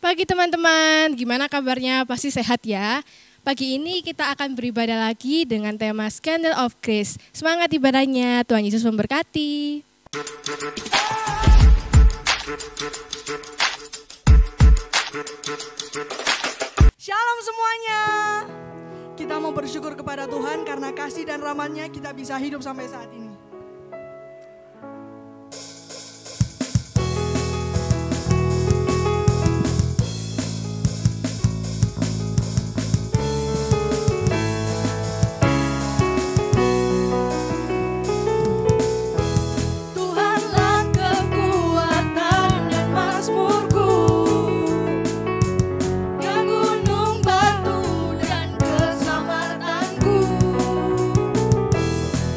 Pagi teman-teman, gimana kabarnya? Pasti sehat ya. Pagi ini kita akan beribadah lagi dengan tema Scandal of Grace. Semangat ibadahnya, Tuhan Yesus memberkati. Shalom semuanya. Kita mau bersyukur kepada Tuhan karena kasih dan rahmat-Nya kita bisa hidup sampai saat ini.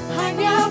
Hanya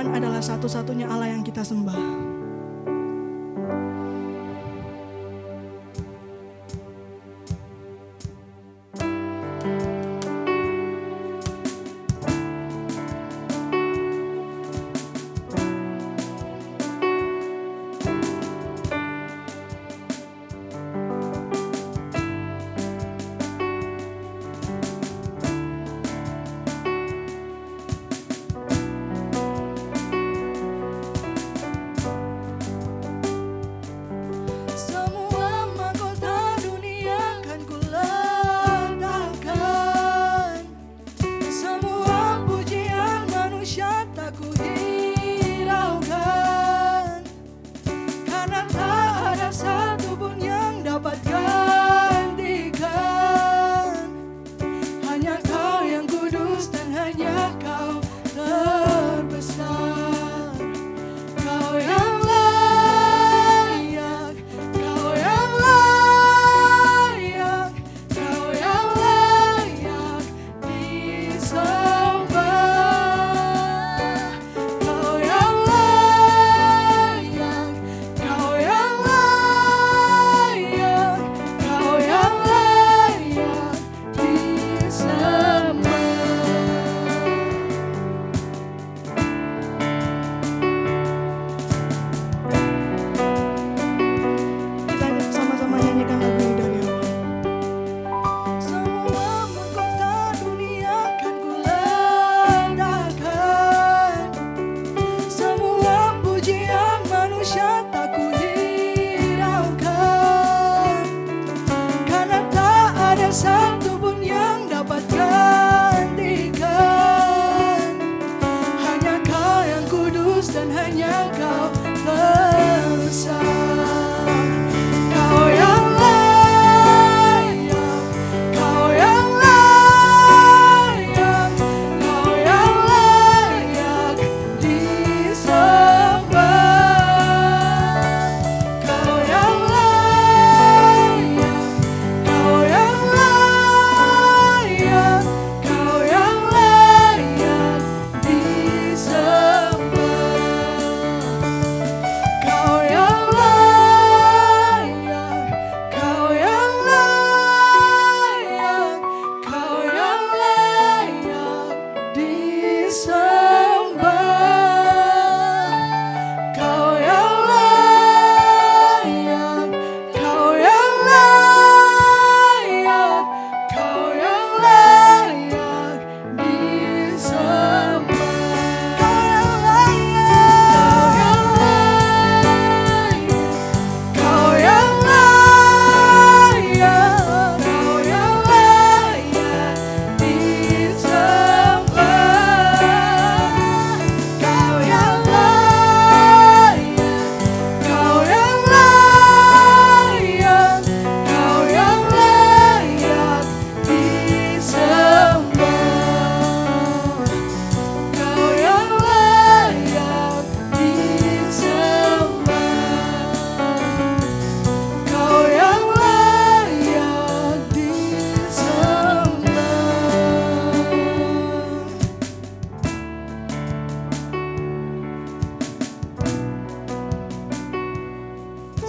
Tuhan adalah satu-satunya Allah yang kita sembah.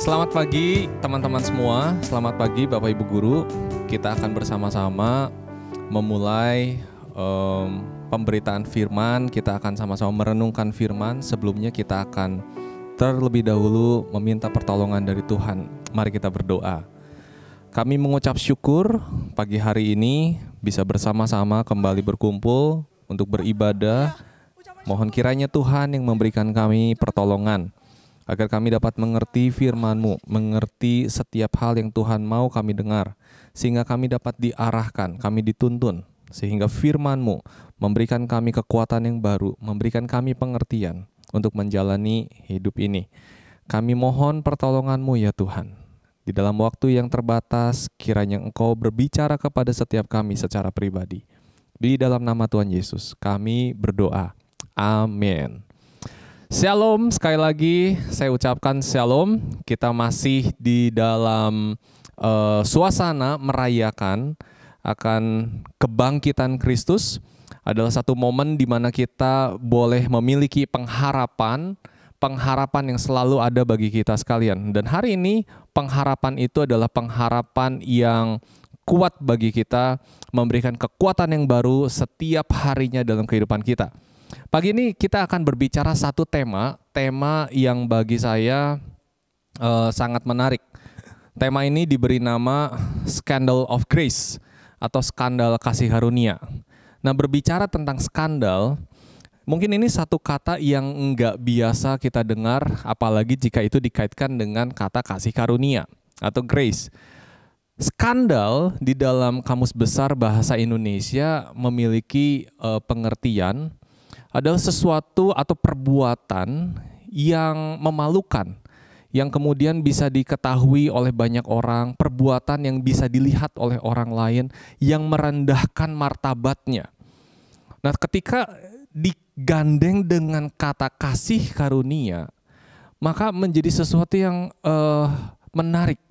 Selamat pagi teman-teman semua, selamat pagi Bapak Ibu Guru. Kita akan bersama-sama memulai pemberitaan firman. Kita akan sama-sama merenungkan firman. Sebelumnya kita akan terlebih dahulu meminta pertolongan dari Tuhan. Mari kita berdoa. Kami mengucap syukur pagi hari ini bisa bersama-sama kembali berkumpul untuk beribadah. Mohon kiranya Tuhan yang memberikan kami pertolongan, agar kami dapat mengerti firman-Mu, mengerti setiap hal yang Tuhan mau kami dengar, sehingga kami dapat diarahkan, kami dituntun, sehingga firman-Mu memberikan kami kekuatan yang baru, memberikan kami pengertian untuk menjalani hidup ini. Kami mohon pertolongan-Mu ya Tuhan. Di dalam waktu yang terbatas, kiranya Engkau berbicara kepada setiap kami secara pribadi. Di dalam nama Tuhan Yesus, kami berdoa. Amin. Shalom, sekali lagi saya ucapkan shalom. Kita masih di dalam suasana merayakan akan kebangkitan Kristus adalah satu momen di mana kita boleh memiliki pengharapan yang selalu ada bagi kita sekalian. Dan hari ini pengharapan itu adalah pengharapan yang kuat bagi kita, memberikan kekuatan yang baru setiap harinya dalam kehidupan kita. Pagi ini kita akan berbicara satu tema yang bagi saya sangat menarik. Tema ini diberi nama Scandal of Grace atau skandal kasih karunia. Nah, berbicara tentang skandal, mungkin ini satu kata yang enggak biasa kita dengar, apalagi jika itu dikaitkan dengan kata kasih karunia atau grace. Skandal di dalam Kamus Besar Bahasa Indonesia memiliki pengertian adalah sesuatu atau perbuatan yang memalukan, yang kemudian bisa diketahui oleh banyak orang, perbuatan yang bisa dilihat oleh orang lain, yang merendahkan martabatnya. Nah, ketika digandeng dengan kata kasih karunia, maka menjadi sesuatu yang menarik.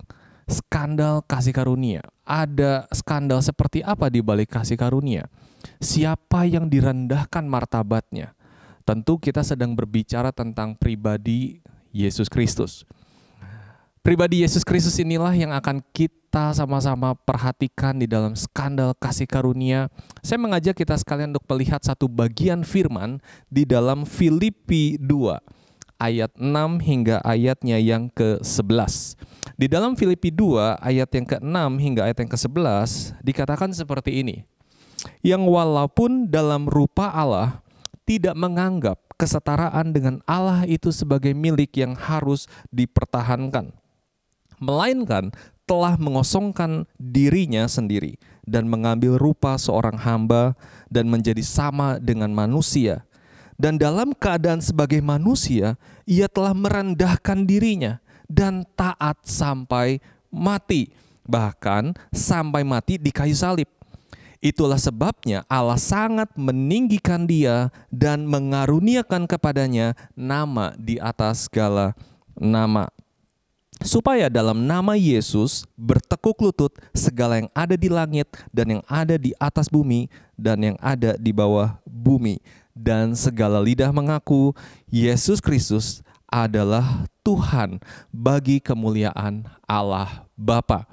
Skandal kasih karunia. Ada skandal seperti apa di balik kasih karunia? Siapa yang direndahkan martabatnya? Tentu kita sedang berbicara tentang pribadi Yesus Kristus. Pribadi Yesus Kristus inilah yang akan kita sama-sama perhatikan di dalam skandal kasih karunia. Saya mengajak kita sekalian untuk melihat satu bagian firman di dalam Filipi 2 ayat 6 hingga ayatnya yang ke-11. Di dalam Filipi 2 ayat yang ke-6 hingga ayat yang ke-11 dikatakan seperti ini. Yang walaupun dalam rupa Allah tidak menganggap kesetaraan dengan Allah itu sebagai milik yang harus dipertahankan, melainkan telah mengosongkan dirinya sendiri dan mengambil rupa seorang hamba dan menjadi sama dengan manusia. Dan dalam keadaan sebagai manusia, ia telah merendahkan dirinya dan taat sampai mati, bahkan sampai mati di kayu salib. Itulah sebabnya Allah sangat meninggikan dia dan mengaruniakan kepadanya nama di atas segala nama. Supaya dalam nama Yesus bertekuk lutut segala yang ada di langit dan yang ada di atas bumi dan yang ada di bawah bumi. Dan segala lidah mengaku Yesus Kristus adalah Tuhan bagi kemuliaan Allah Bapa.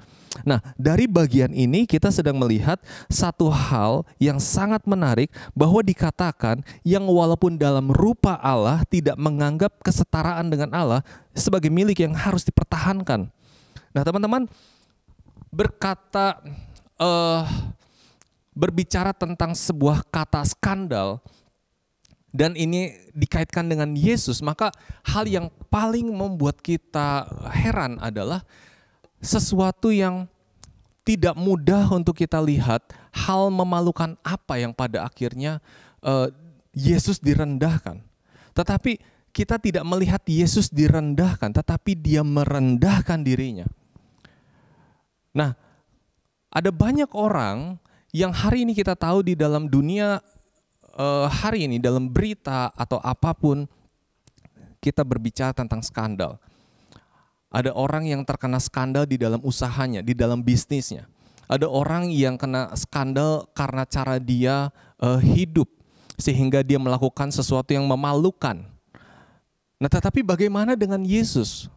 Nah, dari bagian ini kita sedang melihat satu hal yang sangat menarik, bahwa dikatakan yang walaupun dalam rupa Allah tidak menganggap kesetaraan dengan Allah sebagai milik yang harus dipertahankan. Nah, teman-teman, berbicara tentang sebuah kata skandal dan ini dikaitkan dengan Yesus, maka hal yang paling membuat kita heran adalah sesuatu yang tidak mudah untuk kita lihat, hal memalukan apa yang pada akhirnya Yesus direndahkan. Tetapi kita tidak melihat Yesus direndahkan, tetapi dia merendahkan dirinya. Nah, ada banyak orang yang hari ini kita tahu di dalam dunia hari ini, dalam berita atau apapun, kita berbicara tentang skandal. Ada orang yang terkena skandal di dalam usahanya, di dalam bisnisnya. Ada orang yang kena skandal karena cara dia hidup, sehingga dia melakukan sesuatu yang memalukan. Nah, tetapi bagaimana dengan Yesus?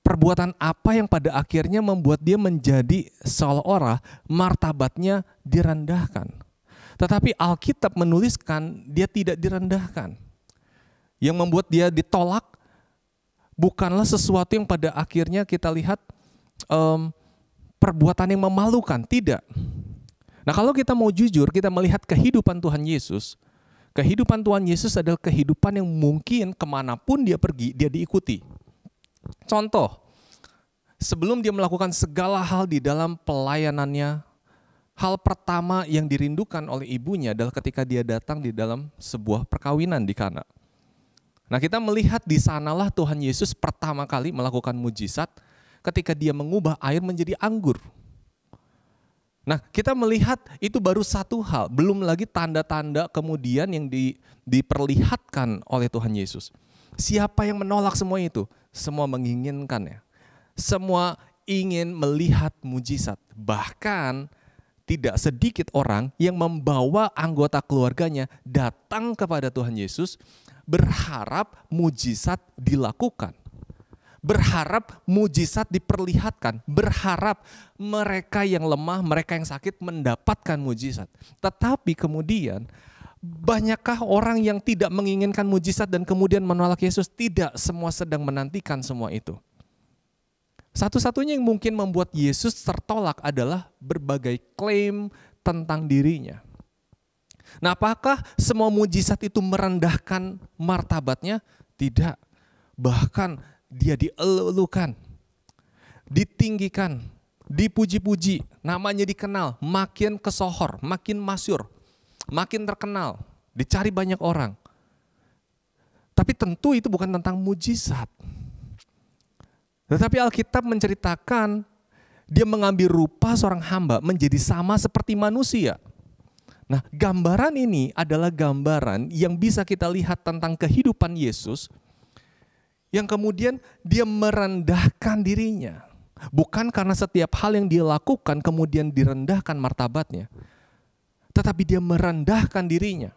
Perbuatan apa yang pada akhirnya membuat dia menjadi seolah-olah martabatnya direndahkan? Tetapi Alkitab menuliskan dia tidak direndahkan. Yang membuat dia ditolak bukanlah sesuatu yang pada akhirnya kita lihat perbuatan yang memalukan, tidak. Nah, kalau kita mau jujur, kita melihat kehidupan Tuhan Yesus. Kehidupan Tuhan Yesus adalah kehidupan yang mungkin kemanapun dia pergi, dia diikuti. Contoh, sebelum dia melakukan segala hal di dalam pelayanannya, hal pertama yang dirindukan oleh ibunya adalah ketika dia datang di dalam sebuah perkawinan di Kana. Nah, kita melihat di sanalah Tuhan Yesus pertama kali melakukan mujizat ketika dia mengubah air menjadi anggur. Nah, kita melihat itu baru satu hal, belum lagi tanda-tanda kemudian yang diperlihatkan oleh Tuhan Yesus. Siapa yang menolak semua itu? Semua menginginkannya. Semua ingin melihat mujizat. Bahkan tidak sedikit orang yang membawa anggota keluarganya datang kepada Tuhan Yesus, berharap mujizat dilakukan, berharap mujizat diperlihatkan, berharap mereka yang lemah, mereka yang sakit mendapatkan mujizat. Tetapi kemudian banyakkah orang yang tidak menginginkan mujizat dan kemudian menolak Yesus? Tidak, semua sedang menantikan semua itu. Satu-satunya yang mungkin membuat Yesus tertolak adalah berbagai klaim tentang dirinya. Nah, apakah semua mujizat itu merendahkan martabatnya? Tidak. Bahkan dia dielu-elukan, ditinggikan, dipuji-puji, namanya dikenal, makin kesohor, makin masyhur, makin terkenal, dicari banyak orang. Tapi tentu itu bukan tentang mujizat. Tetapi Alkitab menceritakan dia mengambil rupa seorang hamba menjadi sama seperti manusia. Nah, gambaran ini adalah gambaran yang bisa kita lihat tentang kehidupan Yesus yang kemudian dia merendahkan dirinya. Bukan karena setiap hal yang dia lakukan kemudian direndahkan martabatnya, tetapi dia merendahkan dirinya.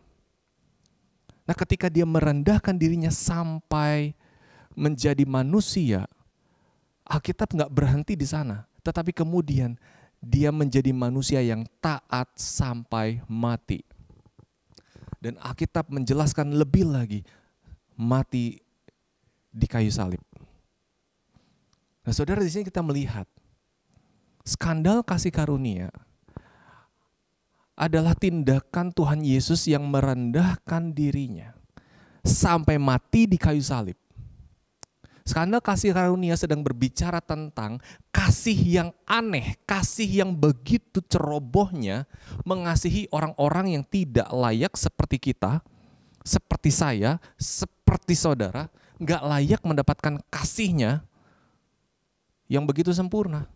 Nah, ketika dia merendahkan dirinya sampai menjadi manusia, Alkitab nggak berhenti di sana, tetapi kemudian dia menjadi manusia yang taat sampai mati. Dan Alkitab menjelaskan lebih lagi, mati di kayu salib. Nah, saudara, di sini kita melihat skandal kasih karunia adalah tindakan Tuhan Yesus yang merendahkan dirinya sampai mati di kayu salib. Skandal kasih karunia sedang berbicara tentang kasih yang aneh, kasih yang begitu cerobohnya mengasihi orang-orang yang tidak layak seperti kita, seperti saya, seperti saudara, gak layak mendapatkan kasihnya yang begitu sempurna.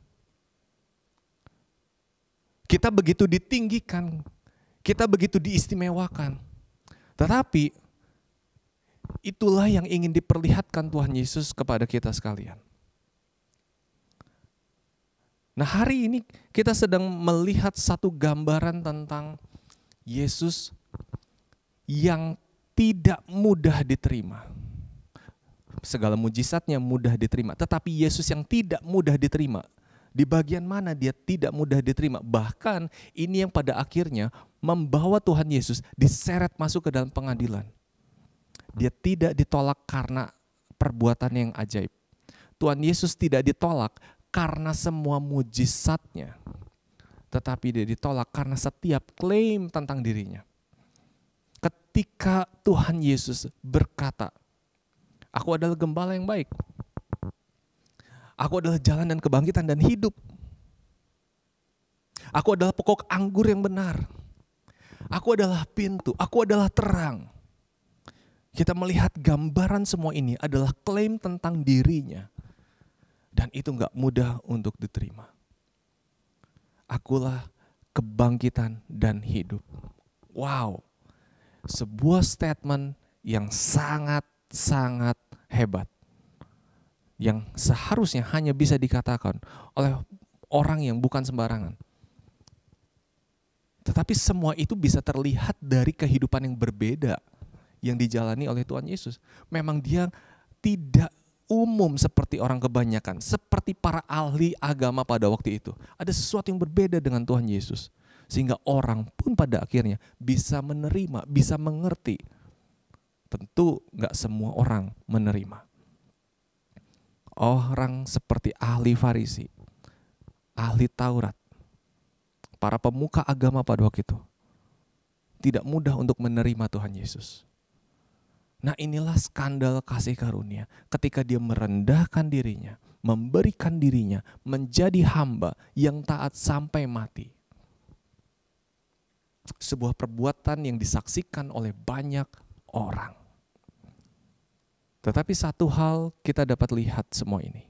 Kita begitu ditinggikan, kita begitu diistimewakan, tetapi itulah yang ingin diperlihatkan Tuhan Yesus kepada kita sekalian. Nah, hari ini kita sedang melihat satu gambaran tentang Yesus yang tidak mudah diterima. Segala mujizatnya mudah diterima, tetapi Yesus yang tidak mudah diterima. Di bagian mana dia tidak mudah diterima? Bahkan ini yang pada akhirnya membawa Tuhan Yesus diseret masuk ke dalam pengadilan. Dia tidak ditolak karena perbuatan yang ajaib. Tuhan Yesus tidak ditolak karena semua mujizatnya, tetapi dia ditolak karena setiap klaim tentang dirinya. Ketika Tuhan Yesus berkata, "Aku adalah gembala yang baik. Aku adalah jalan dan kebangkitan dan hidup. Aku adalah pokok anggur yang benar. Aku adalah pintu, aku adalah terang." Kita melihat gambaran semua ini adalah klaim tentang dirinya. Dan itu gak mudah untuk diterima. Akulah kebangkitan dan hidup. Wow, sebuah statement yang sangat-sangat hebat. Yang seharusnya hanya bisa dikatakan oleh orang yang bukan sembarangan. Tetapi semua itu bisa terlihat dari kehidupan yang berbeda yang dijalani oleh Tuhan Yesus. Memang dia tidak umum seperti orang kebanyakan, seperti para ahli agama pada waktu itu. Ada sesuatu yang berbeda dengan Tuhan Yesus, sehingga orang pun pada akhirnya bisa menerima, bisa mengerti. Tentu gak semua orang menerima. Orang seperti ahli Farisi, ahli Taurat, para pemuka agama pada waktu itu, tidak mudah untuk menerima Tuhan Yesus. Nah, inilah skandal kasih karunia ketika dia merendahkan dirinya, memberikan dirinya menjadi hamba yang taat sampai mati. Sebuah perbuatan yang disaksikan oleh banyak orang. Tetapi satu hal kita dapat lihat semua ini.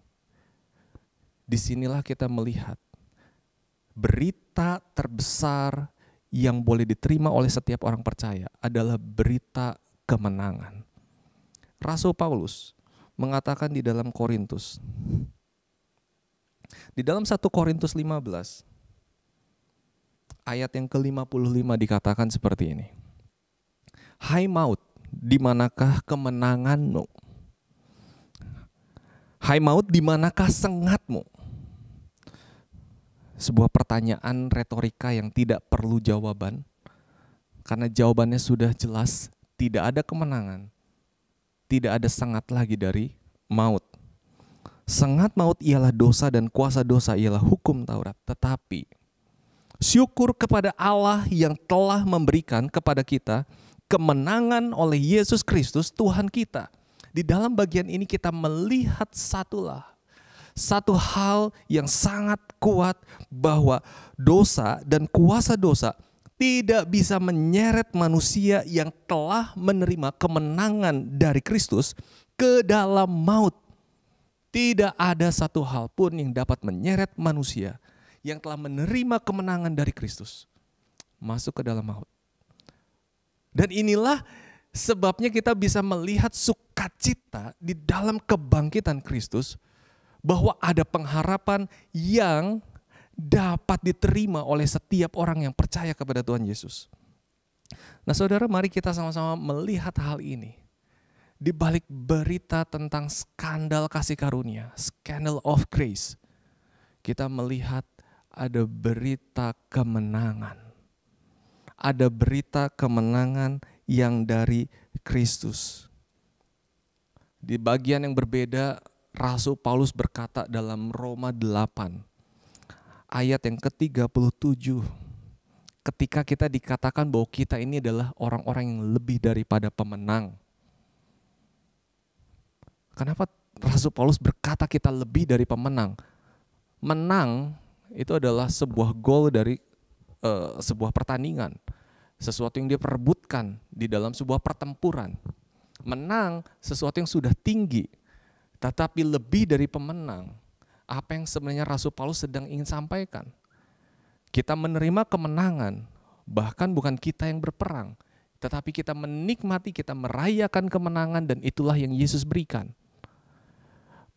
Disinilah kita melihat berita terbesar yang boleh diterima oleh setiap orang percaya adalah berita kemenangan. Rasul Paulus mengatakan di dalam Korintus, di dalam 1 Korintus 15 ayat yang ke-55 dikatakan seperti ini. Hai maut, di manakah kemenanganmu? Hai maut, di manakah sengatmu? Sebuah pertanyaan retorika yang tidak perlu jawaban, karena jawabannya sudah jelas, tidak ada kemenangan, tidak ada sengat lagi dari maut. Sengat maut ialah dosa dan kuasa dosa ialah hukum Taurat. Tetapi syukur kepada Allah yang telah memberikan kepada kita kemenangan oleh Yesus Kristus Tuhan kita. Di dalam bagian ini kita melihat satu hal yang sangat kuat, bahwa dosa dan kuasa dosa tidak bisa menyeret manusia yang telah menerima kemenangan dari Kristus ke dalam maut. Tidak ada satu hal pun yang dapat menyeret manusia yang telah menerima kemenangan dari Kristus masuk ke dalam maut. Dan inilah sebabnya kita bisa melihat sukacita di dalam kebangkitan Kristus, bahwa ada pengharapan yang dapat diterima oleh setiap orang yang percaya kepada Tuhan Yesus. Nah saudara, mari kita sama-sama melihat hal ini. Di balik berita tentang skandal kasih karunia, scandal of grace, kita melihat ada berita kemenangan. Ada berita kemenangan yang dari Kristus. Di bagian yang berbeda, Rasul Paulus berkata dalam Roma 8, ayat yang ke-37, ketika kita dikatakan bahwa kita ini adalah orang-orang yang lebih daripada pemenang. Kenapa Rasul Paulus berkata kita lebih dari pemenang? Menang itu adalah sebuah goal dari sebuah pertandingan. Sesuatu yang diperebutkan di dalam sebuah pertempuran. Menang sesuatu yang sudah tinggi. Tetapi lebih dari pemenang. Apa yang sebenarnya Rasul Paulus sedang ingin sampaikan? Kita menerima kemenangan. Bahkan bukan kita yang berperang. Tetapi kita menikmati, kita merayakan kemenangan, dan itulah yang Yesus berikan.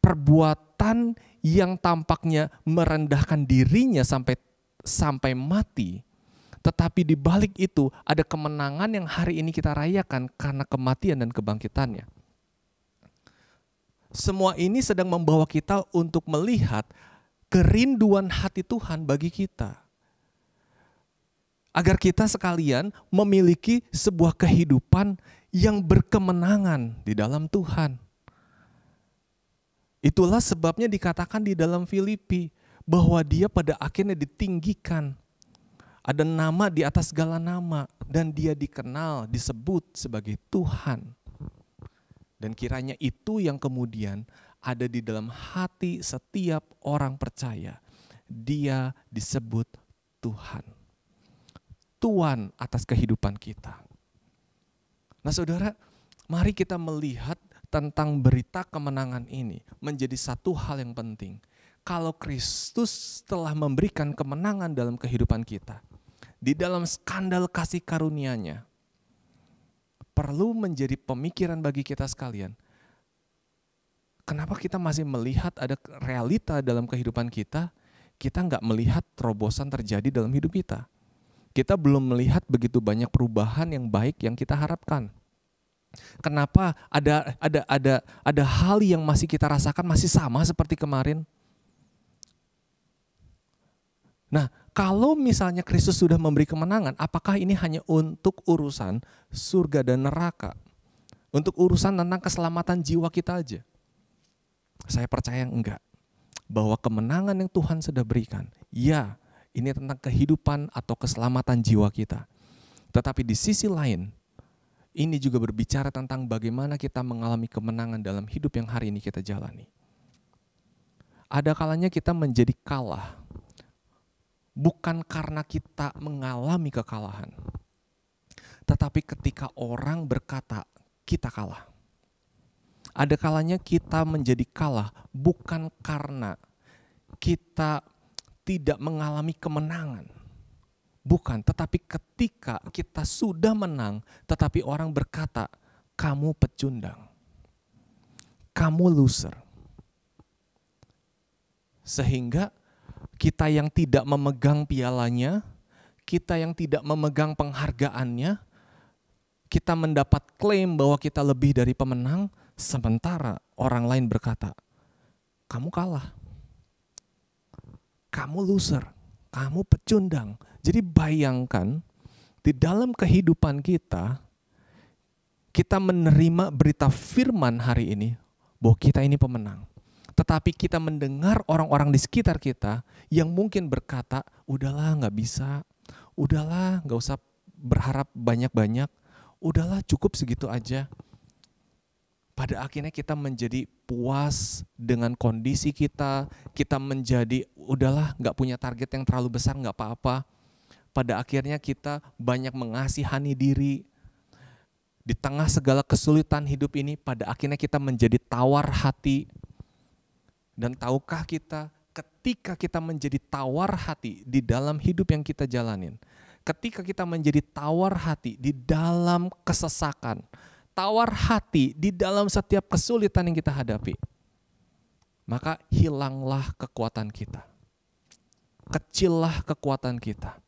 Perbuatan yang tampaknya merendahkan dirinya sampai mati, tetapi di balik itu ada kemenangan yang hari ini kita rayakan karena kematian dan kebangkitannya. Semua ini sedang membawa kita untuk melihat kerinduan hati Tuhan bagi kita, agar kita sekalian memiliki sebuah kehidupan yang berkemenangan di dalam Tuhan. Itulah sebabnya dikatakan di dalam Filipi bahwa dia pada akhirnya ditinggikan. Ada nama di atas segala nama dan dia dikenal, disebut sebagai Tuhan. Dan kiranya itu yang kemudian ada di dalam hati setiap orang percaya. Dia disebut Tuhan. Tuhan atas kehidupan kita. Nah saudara, mari kita melihat tentang berita kemenangan ini menjadi satu hal yang penting. Kalau Kristus telah memberikan kemenangan dalam kehidupan kita, di dalam skandal kasih karunia-Nya, perlu menjadi pemikiran bagi kita sekalian. Kenapa kita masih melihat ada realita dalam kehidupan kita, kita nggak melihat terobosan terjadi dalam hidup kita. Kita belum melihat begitu banyak perubahan yang baik yang kita harapkan. Kenapa ada hal yang masih kita rasakan masih sama seperti kemarin? Nah, kalau misalnya Kristus sudah memberi kemenangan, apakah ini hanya untuk urusan surga dan neraka? Untuk urusan tentang keselamatan jiwa kita aja? Saya percaya enggak. Bahwa kemenangan yang Tuhan sudah berikan, ya, ini tentang kehidupan atau keselamatan jiwa kita. Tetapi di sisi lain, ini juga berbicara tentang bagaimana kita mengalami kemenangan dalam hidup yang hari ini kita jalani. Ada kalanya kita menjadi kalah, bukan karena kita mengalami kekalahan, tetapi ketika orang berkata kita kalah. Ada kalanya kita menjadi kalah bukan karena kita tidak mengalami kemenangan. Bukan, tetapi ketika kita sudah menang, tetapi orang berkata, kamu pecundang, kamu loser. Sehingga kita yang tidak memegang pialanya, kita yang tidak memegang penghargaannya, kita mendapat klaim bahwa kita lebih dari pemenang, sementara orang lain berkata, kamu kalah, kamu loser, kamu pecundang. Jadi bayangkan di dalam kehidupan kita menerima berita firman hari ini bahwa kita ini pemenang. Tetapi kita mendengar orang-orang di sekitar kita yang mungkin berkata, udahlah gak bisa, udahlah gak usah berharap banyak-banyak, udahlah cukup segitu aja. Pada akhirnya kita menjadi puas dengan kondisi kita menjadi udahlah gak punya target yang terlalu besar gak apa-apa. Pada akhirnya kita banyak mengasihani diri. Di tengah segala kesulitan hidup ini, pada akhirnya kita menjadi tawar hati. Dan tahukah kita, ketika kita menjadi tawar hati di dalam hidup yang kita jalanin, ketika kita menjadi tawar hati di dalam kesesakan, tawar hati di dalam setiap kesulitan yang kita hadapi, maka hilanglah kekuatan kita. Kecillah kekuatan kita.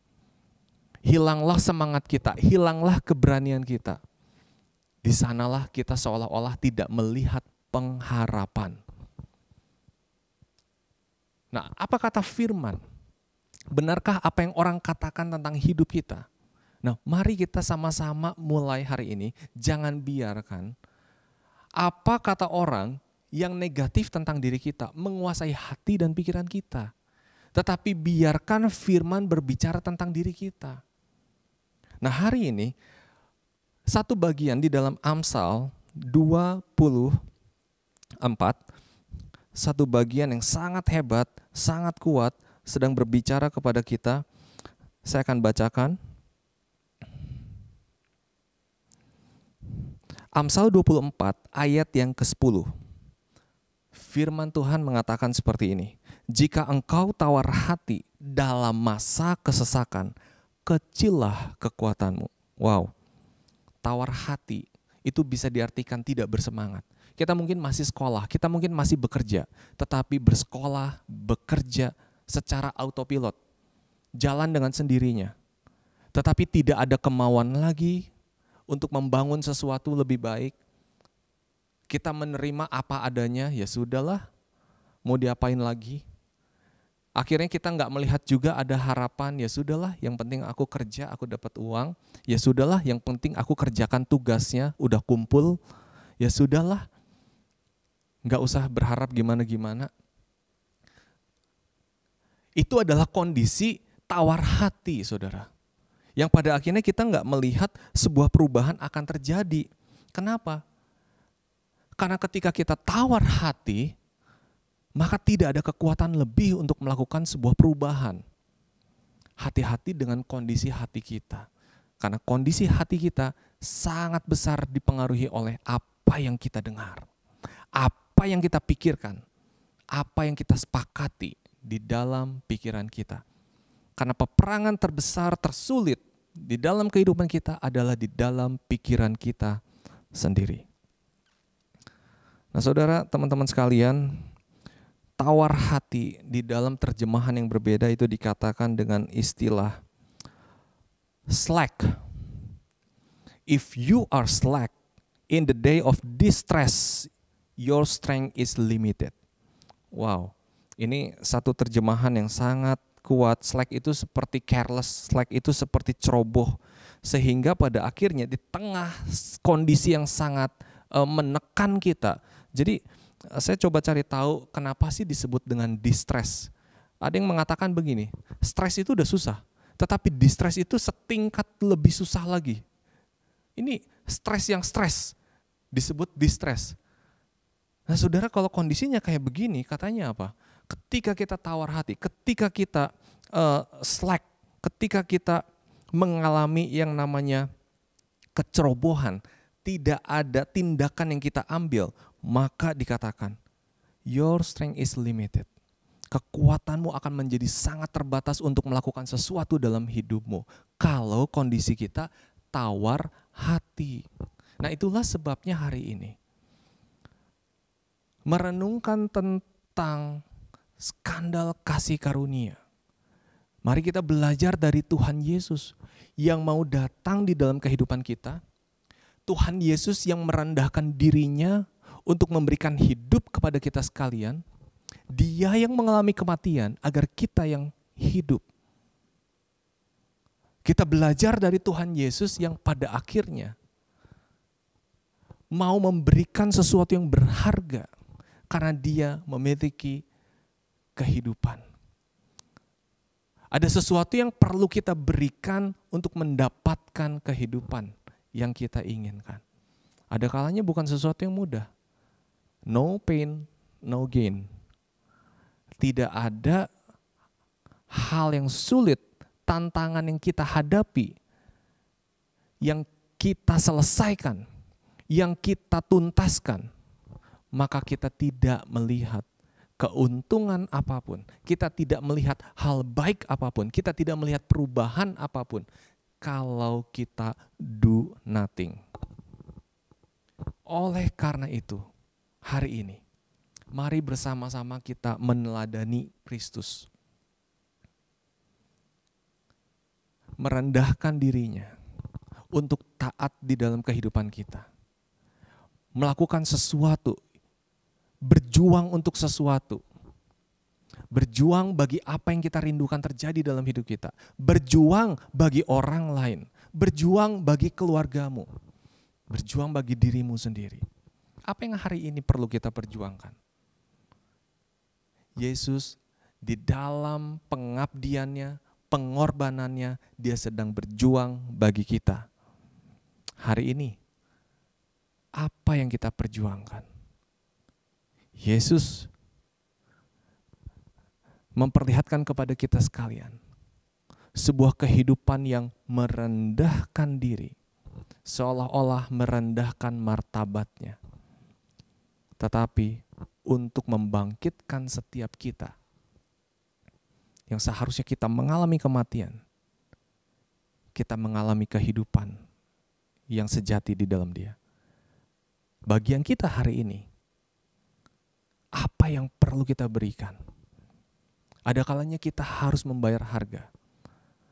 Hilanglah semangat kita, hilanglah keberanian kita. Di sanalah kita seolah-olah tidak melihat pengharapan. Nah, apa kata firman? Benarkah apa yang orang katakan tentang hidup kita? Nah, mari kita sama-sama mulai hari ini, jangan biarkan apa kata orang yang negatif tentang diri kita menguasai hati dan pikiran kita. Tetapi biarkan firman berbicara tentang diri kita. Nah, hari ini satu bagian di dalam Amsal 24, satu bagian yang sangat hebat, sangat kuat, sedang berbicara kepada kita. Saya akan bacakan. Amsal 24 ayat yang ke-10. Firman Tuhan mengatakan seperti ini. Jika engkau tawar hati dalam masa kesesakan, kecillah kekuatanmu. Wow. Tawar hati itu bisa diartikan tidak bersemangat. Kita mungkin masih sekolah, kita mungkin masih bekerja, tetapi bersekolah, bekerja secara autopilot, jalan dengan sendirinya. Tetapi tidak ada kemauan lagi untuk membangun sesuatu lebih baik. Kita menerima apa adanya, ya sudahlah, mau diapain lagi. Akhirnya kita nggak melihat juga ada harapan, ya sudahlah, yang penting aku kerja, aku dapat uang, ya sudahlah, yang penting aku kerjakan tugasnya, udah kumpul, ya sudahlah, nggak usah berharap gimana-gimana. Itu adalah kondisi tawar hati, saudara. Yang pada akhirnya kita nggak melihat sebuah perubahan akan terjadi. Kenapa? Karena ketika kita tawar hati, maka tidak ada kekuatan lebih untuk melakukan sebuah perubahan. Hati-hati dengan kondisi hati kita. Karena kondisi hati kita sangat besar dipengaruhi oleh apa yang kita dengar. Apa yang kita pikirkan. Apa yang kita sepakati di dalam pikiran kita. Karena peperangan terbesar, tersulit di dalam kehidupan kita adalah di dalam pikiran kita sendiri. Nah, saudara, teman-teman sekalian, tawar hati di dalam terjemahan yang berbeda itu dikatakan dengan istilah slack. If you are slack in the day of distress, your strength is limited. Wow, ini satu terjemahan yang sangat kuat. Slack itu seperti careless, slack itu seperti ceroboh. Sehingga pada akhirnya di tengah kondisi yang sangat menekan kita. Jadi saya coba cari tahu kenapa sih disebut dengan distress. Ada yang mengatakan begini, stres itu udah susah, tetapi distress itu setingkat lebih susah lagi. Ini stres yang stres, disebut distress. Nah, saudara, kalau kondisinya kayak begini, katanya apa? Ketika kita tawar hati, ketika kita slack, ketika kita mengalami yang namanya kecerobohan, tidak ada tindakan yang kita ambil, maka dikatakan, your strength is limited. Kekuatanmu akan menjadi sangat terbatas untuk melakukan sesuatu dalam hidupmu. Kalau kondisi kita tawar hati. Nah, itulah sebabnya hari ini merenungkan tentang skandal kasih karunia, Mari kita belajar dari Tuhan Yesus yang mau datang di dalam kehidupan kita. Tuhan Yesus yang merendahkan dirinya untuk memberikan hidup kepada kita sekalian. Dia yang mengalami kematian agar kita yang hidup. Kita belajar dari Tuhan Yesus yang pada akhirnya mau memberikan sesuatu yang berharga karena dia memiliki kehidupan. Ada sesuatu yang perlu kita berikan untuk mendapatkan kehidupan yang kita inginkan. Ada kalanya bukan sesuatu yang mudah. No pain, no gain. Tidak ada hal yang sulit, tantangan yang kita hadapi, yang kita selesaikan, yang kita tuntaskan, maka kita tidak melihat keuntungan apapun, kita tidak melihat hal baik apapun, kita tidak melihat perubahan apapun kalau kita do nothing. Oleh karena itu, hari ini mari bersama-sama kita meneladani Kristus. Merendahkan dirinya untuk taat di dalam kehidupan kita. Melakukan sesuatu, berjuang untuk sesuatu. Berjuang bagi apa yang kita rindukan terjadi dalam hidup kita. Berjuang bagi orang lain. Berjuang bagi keluargamu. Berjuang bagi dirimu sendiri. Apa yang hari ini perlu kita perjuangkan? Yesus di dalam pengabdiannya, pengorbanannya, dia sedang berjuang bagi kita. Hari ini, apa yang kita perjuangkan? Yesus memperlihatkan kepada kita sekalian sebuah kehidupan yang merendahkan diri, seolah-olah merendahkan martabatnya. Tetapi untuk membangkitkan setiap kita yang seharusnya kita mengalami kematian, kita mengalami kehidupan yang sejati di dalam Dia. Bagian kita hari ini, apa yang perlu kita berikan? Ada kalanya kita harus membayar harga.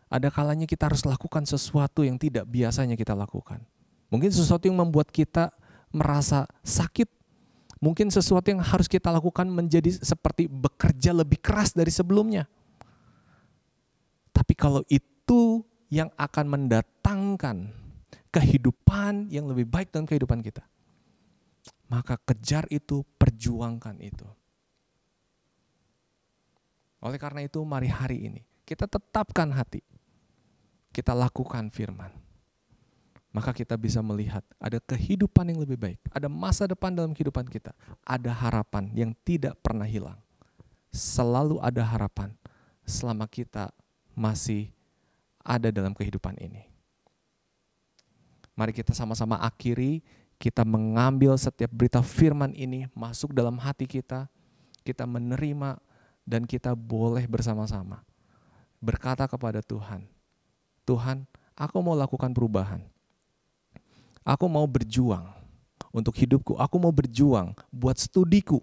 Ada kalanya kita harus lakukan sesuatu yang tidak biasanya kita lakukan. Mungkin sesuatu yang membuat kita merasa sakit. Mungkin sesuatu yang harus kita lakukan menjadi seperti bekerja lebih keras dari sebelumnya. Tapi kalau itu yang akan mendatangkan kehidupan yang lebih baik dalam kehidupan kita, maka kejar itu, perjuangkan itu. Oleh karena itu, mari hari ini kita tetapkan hati. Kita lakukan firman. Maka kita bisa melihat ada kehidupan yang lebih baik. Ada masa depan dalam kehidupan kita. Ada harapan yang tidak pernah hilang. Selalu ada harapan selama kita masih ada dalam kehidupan ini. Mari kita sama-sama akhiri, kita mengambil setiap berita firman ini masuk dalam hati kita. Kita menerima dan kita boleh bersama-sama berkata kepada Tuhan, Tuhan, aku mau lakukan perubahan. Aku mau berjuang untuk hidupku. Aku mau berjuang buat studiku.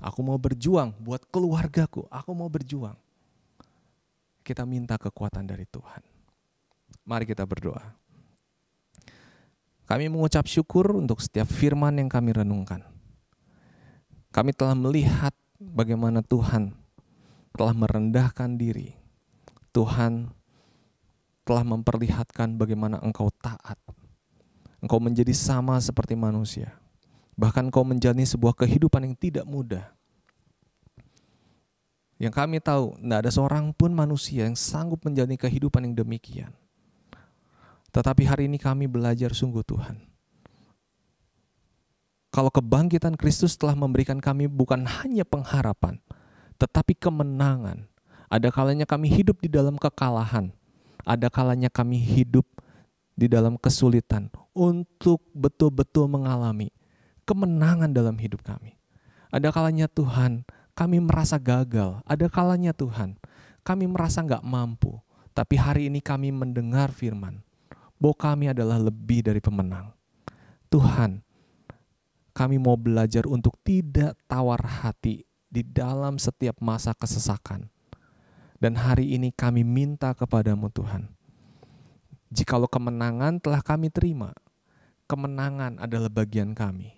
Aku mau berjuang buat keluargaku. Aku mau berjuang. Kita minta kekuatan dari Tuhan. Mari kita berdoa. Kami mengucap syukur untuk setiap firman yang kami renungkan. Kami telah melihat bagaimana Tuhan telah merendahkan diri. Tuhan telah memperlihatkan bagaimana Engkau taat. Engkau menjadi sama seperti manusia. Bahkan Engkau menjalani sebuah kehidupan yang tidak mudah. Yang kami tahu, tidak ada seorang pun manusia yang sanggup menjalani kehidupan yang demikian. Tetapi hari ini kami belajar sungguh Tuhan. Kalau kebangkitan Kristus telah memberikan kami bukan hanya pengharapan, tetapi kemenangan. Ada kalanya kami hidup di dalam kekalahan. Ada kalanya kami hidup di dalam kesulitan untuk betul-betul mengalami kemenangan dalam hidup kami. Ada kalanya Tuhan, kami merasa gagal. Ada kalanya Tuhan, kami merasa gak mampu. Tapi hari ini kami mendengar firman, bahwa kami adalah lebih dari pemenang. Tuhan, kami mau belajar untuk tidak tawar hati di dalam setiap masa kesesakan. Dan hari ini kami minta kepadamu Tuhan, jikalau kemenangan telah kami terima, kemenangan adalah bagian kami,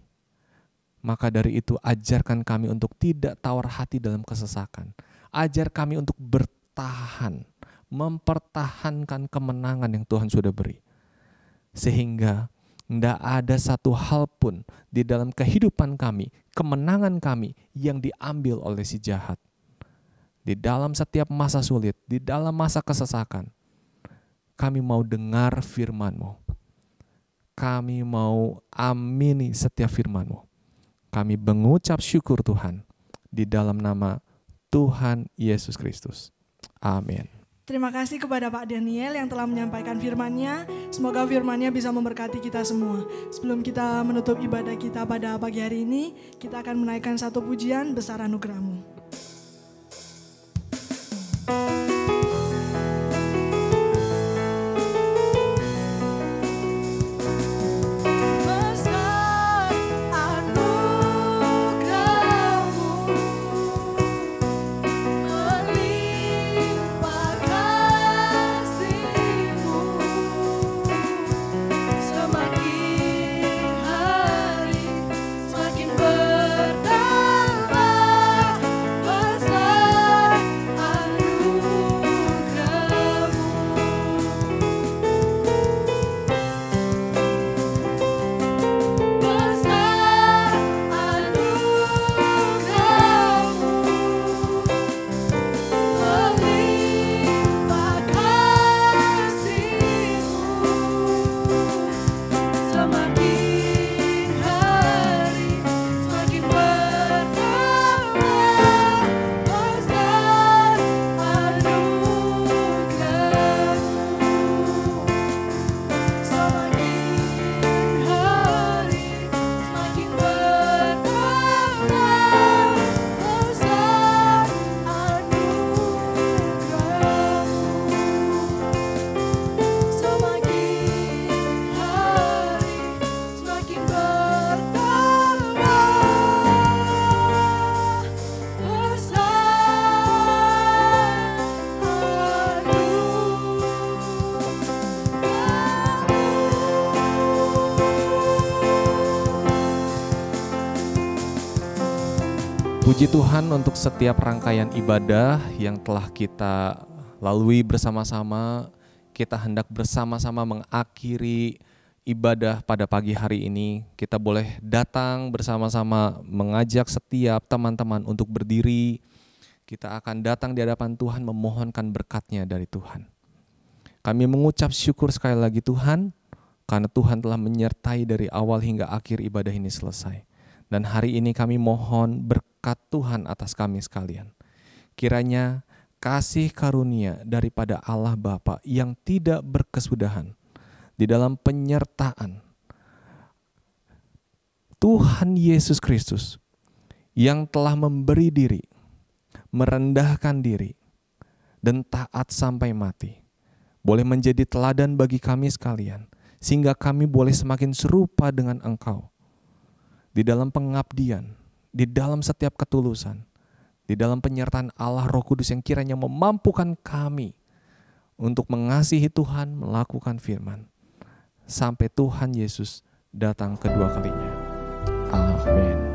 maka dari itu ajarkan kami untuk tidak tawar hati dalam kesesakan. Ajar kami untuk bertahan, mempertahankan kemenangan yang Tuhan sudah beri. Sehingga tidak ada satu hal pun di dalam kehidupan kami, kemenangan kami yang diambil oleh si jahat. Di dalam setiap masa sulit, di dalam masa kesesakan, kami mau dengar firman-Mu. Kami mau amini setiap firman-Mu. Kami mengucap syukur Tuhan di dalam nama Tuhan Yesus Kristus. Amin. Terima kasih kepada Pak Daniel yang telah menyampaikan firman-Nya. Semoga firman-Nya bisa memberkati kita semua. Sebelum kita menutup ibadah kita pada pagi hari ini, kita akan menaikkan satu pujian, Besar Anugerah-Mu. Puji Tuhan untuk setiap rangkaian ibadah yang telah kita lalui bersama-sama. Kita hendak bersama-sama mengakhiri ibadah pada pagi hari ini. Kita boleh datang bersama-sama mengajak setiap teman-teman untuk berdiri. Kita akan datang di hadapan Tuhan memohonkan berkat-Nya dari Tuhan. Kami mengucap syukur sekali lagi Tuhan, karena Tuhan telah menyertai dari awal hingga akhir ibadah ini selesai. Dan hari ini kami mohon berkat Tuhan atas kami sekalian. Kiranya kasih karunia daripada Allah Bapa yang tidak berkesudahan di dalam penyertaan Tuhan Yesus Kristus yang telah memberi diri, merendahkan diri, dan taat sampai mati, boleh menjadi teladan bagi kami sekalian, sehingga kami boleh semakin serupa dengan Engkau. Di dalam pengabdian, di dalam setiap ketulusan, di dalam penyertaan Allah Roh Kudus yang kiranya memampukan kami untuk mengasihi Tuhan, melakukan firman, sampai Tuhan Yesus datang kedua kalinya. Amin.